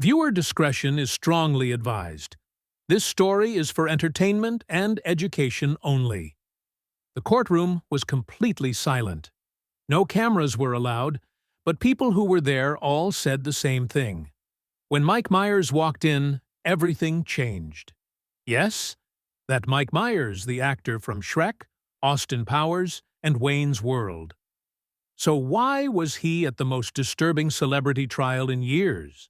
Viewer discretion is strongly advised. This story is for entertainment and education only. The courtroom was completely silent. No cameras were allowed, but people who were there all said the same thing. When Mike Myers walked in, everything changed. Yes, that Mike Myers, the actor from Shrek, Austin Powers, and Wayne's World. So why was he at the most disturbing celebrity trial in years?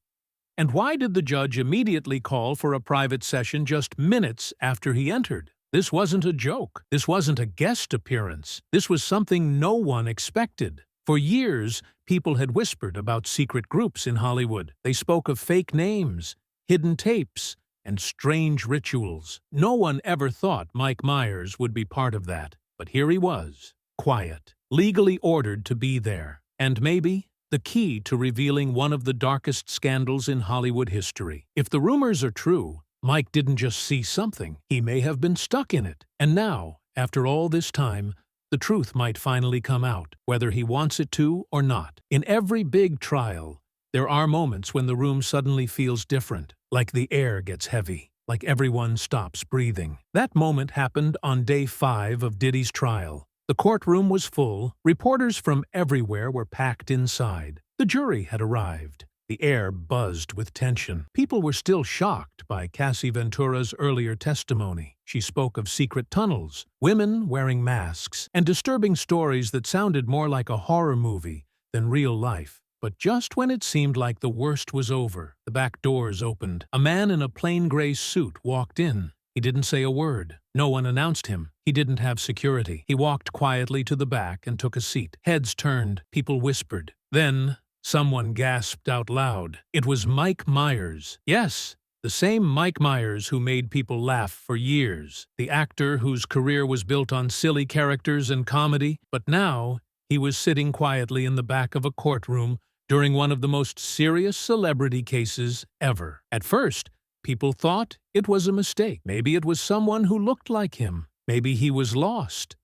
And why did the judge immediately call for a private session just minutes after he entered? This wasn't a joke. This wasn't a guest appearance. This was something no one expected. For years, people had whispered about secret groups in Hollywood. They spoke of fake names, hidden tapes, and strange rituals. No one ever thought Mike Myers would be part of that. But here he was, quiet, legally ordered to be there. And maybe the key to revealing one of the darkest scandals in Hollywood history. If the rumors are true, Mike didn't just see something, he may have been stuck in it. And now, after all this time, the truth might finally come out, whether he wants it to or not. In every big trial, there are moments when the room suddenly feels different, like the air gets heavy, like everyone stops breathing. That moment happened on day 5 of Diddy's trial. The courtroom was full, reporters from everywhere were packed inside. The jury had arrived. The air buzzed with tension. People were still shocked by Cassie Ventura's earlier testimony. She spoke of secret tunnels, women wearing masks, and disturbing stories that sounded more like a horror movie than real life. But just when it seemed like the worst was over, the back doors opened. A man in a plain gray suit walked in. He didn't say a word. No one announced him. He didn't have security. He walked quietly to the back and took a seat. Heads turned. People whispered. Then someone gasped out loud. It was Mike Myers. Yes, the same Mike Myers who made people laugh for years. The actor whose career was built on silly characters and comedy. But now, he was sitting quietly in the back of a courtroom during one of the most serious celebrity cases ever. At first, people thought it was a mistake. Maybe it was someone who looked like him. Maybe he was lost.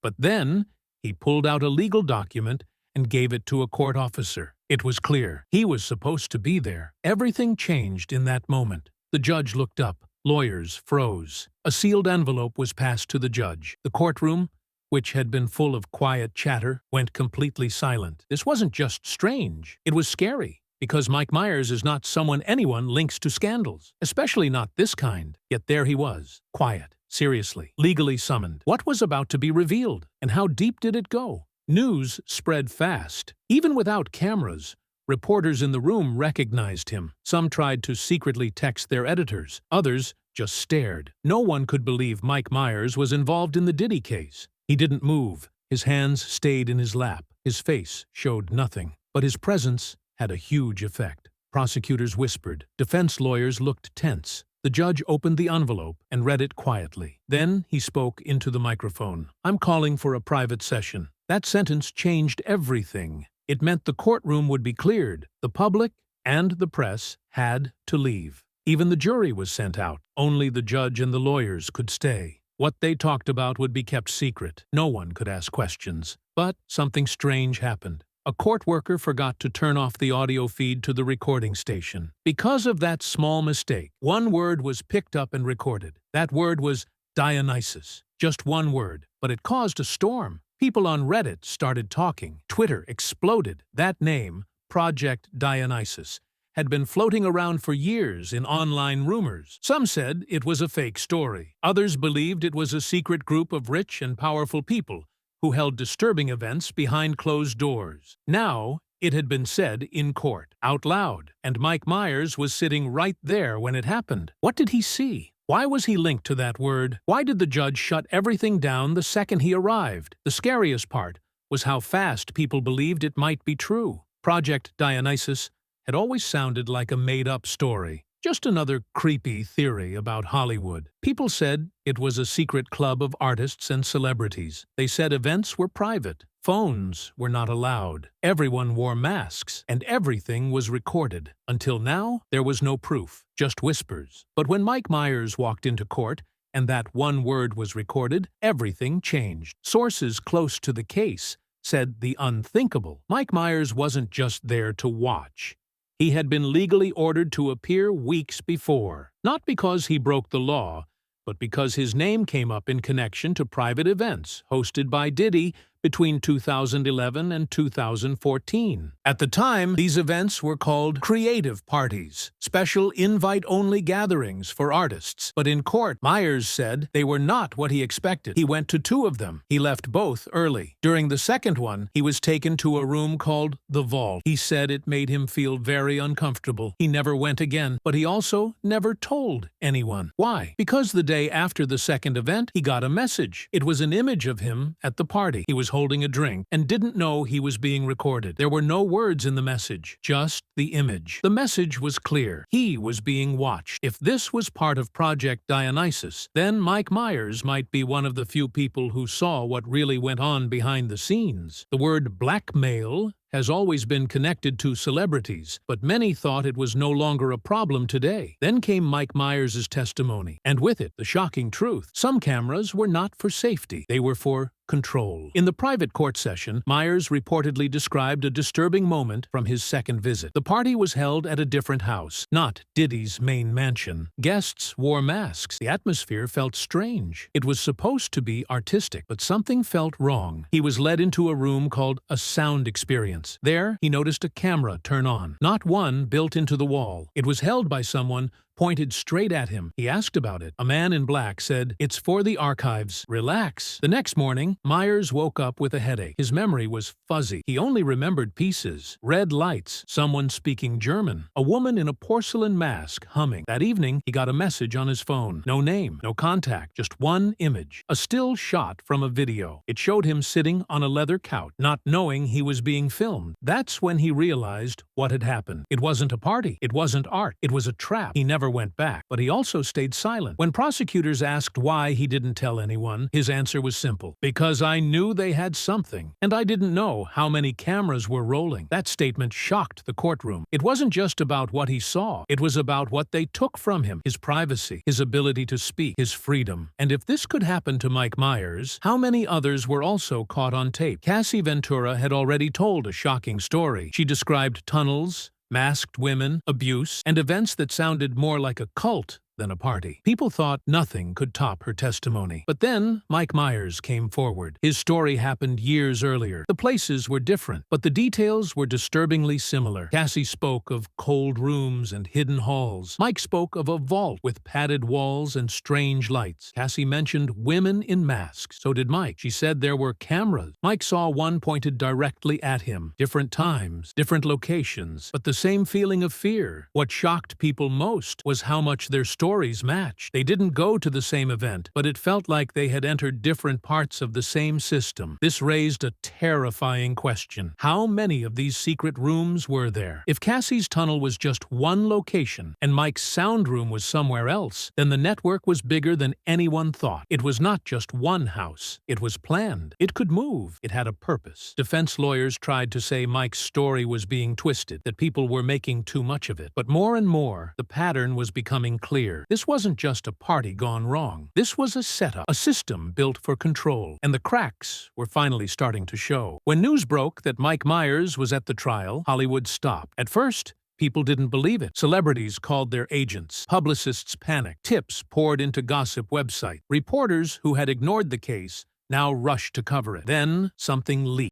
But then, he pulled out a legal document and gave it to a court officer. It was clear. He was supposed to be there. Everything changed in that moment. The judge looked up. Lawyers froze. A sealed envelope was passed to the judge. The courtroom, which had been full of quiet chatter, went completely silent. This wasn't just strange. It was scary. Because Mike Myers is not someone anyone links to scandals, especially not this kind. Yet there he was, quiet, seriously, legally summoned. What was about to be revealed, and how deep did it go? News spread fast. Even without cameras, reporters in the room recognized him. Some tried to secretly text their editors. Others just stared. No one could believe Mike Myers was involved in the Diddy case. He didn't move. His hands stayed in his lap. His face showed nothing. But his presence had a huge effect. Prosecutors whispered. Defense lawyers looked tense. The judge opened the envelope and read it quietly. Then he spoke into the microphone. "I'm calling for a private session." That sentence changed everything. It meant the courtroom would be cleared. The public and the press had to leave. Even the jury was sent out. Only the judge and the lawyers could stay. What they talked about would be kept secret. No one could ask questions. But something strange happened. A court worker forgot to turn off the audio feed to the recording station. Because of that small mistake, one word was picked up and recorded. That word was Dionysus. Just one word, but it caused a storm. People on Reddit started talking. Twitter exploded. That name, Project Dionysus, had been floating around for years in online rumors. Some said it was a fake story. Others believed it was a secret group of rich and powerful people who held disturbing events behind closed doors. Now, it had been said in court, out loud, and Mike Myers was sitting right there when it happened. What did he see? Why was he linked to that word? Why did the judge shut everything down the second he arrived? The scariest part was how fast people believed it might be true. Project Dionysus had always sounded like a made-up story. Just another creepy theory about Hollywood. People said it was a secret club of artists and celebrities. They said events were private. Phones were not allowed. Everyone wore masks, and everything was recorded. Until now, there was no proof, just whispers. But when Mike Myers walked into court, and that one word was recorded, everything changed. Sources close to the case said the unthinkable. Mike Myers wasn't just there to watch. He had been legally ordered to appear weeks before, not because he broke the law, but because his name came up in connection to private events hosted by Diddy between 2011 and 2014. At the time, these events were called creative parties, special invite-only gatherings for artists. But in court, Myers said they were not what he expected. He went to 2 of them. He left both early. During the second one, he was taken to a room called the Vault. He said it made him feel very uncomfortable. He never went again, but he also never told anyone. Why? Because the day after the second event, he got a message. It was an image of him at the party. He was holding a drink and didn't know he was being recorded. There were no words in the message, just the image. The message was clear. He was being watched. If this was part of Project Dionysus, then Mike Myers might be one of the few people who saw what really went on behind the scenes. The word blackmail has always been connected to celebrities, but many thought it was no longer a problem today. Then came Mike Myers' testimony, and with it, the shocking truth. Some cameras were not for safety. They were for control. In the private court session, Myers reportedly described a disturbing moment from his second visit. The party was held at a different house, not Diddy's main mansion. Guests wore masks. The atmosphere felt strange. It was supposed to be artistic, but something felt wrong. He was led into a room called a sound experience. There, he noticed a camera turn on, not one built into the wall. It was held by someone pointed straight at him. He asked about it. A man in black said, "It's for the archives. Relax." The next morning, Myers woke up with a headache. His memory was fuzzy. He only remembered pieces. Red lights, someone speaking German, a woman in a porcelain mask humming. That evening, he got a message on his phone. No name, no contact, just one image. A still shot from a video. It showed him sitting on a leather couch, not knowing he was being filmed. That's when he realized what had happened. It wasn't a party. It wasn't art. It was a trap. He never went back, but he also stayed silent. When prosecutors asked why he didn't tell anyone, his answer was simple: because I knew they had something, and I didn't know how many cameras were rolling. That statement shocked the courtroom. It wasn't just about what he saw, it was about what they took from him: his privacy, his ability to speak, his freedom. And if this could happen to Mike Myers, how many others were also caught on tape? Cassie Ventura had already told a shocking story. She described tunnels, masked women, abuse, and events that sounded more like a cult than a party. People thought nothing could top her testimony. But then Mike Myers came forward. His story happened years earlier. The places were different, but the details were disturbingly similar. Cassie spoke of cold rooms and hidden halls. Mike spoke of a vault with padded walls and strange lights. Cassie mentioned women in masks. So did Mike. She said there were cameras. Mike saw one pointed directly at him. Different times, different locations, but the same feeling of fear. What shocked people most was how much their stories matched. They didn't go to the same event, but it felt like they had entered different parts of the same system. This raised a terrifying question. How many of these secret rooms were there? If Cassie's tunnel was just one location and Mike's sound room was somewhere else, then the network was bigger than anyone thought. It was not just one house. It was planned. It could move. It had a purpose. Defense lawyers tried to say Mike's story was being twisted, that people were making too much of it. But more and more, the pattern was becoming clear. This wasn't just a party gone wrong. This was a setup, a system built for control, and the cracks were finally starting to show. When news broke that Mike Myers was at the trial, Hollywood stopped. At first, people didn't believe it. Celebrities called their agents. Publicists panicked. Tips poured into gossip websites. Reporters who had ignored the case now rushed to cover it. Then something leaked.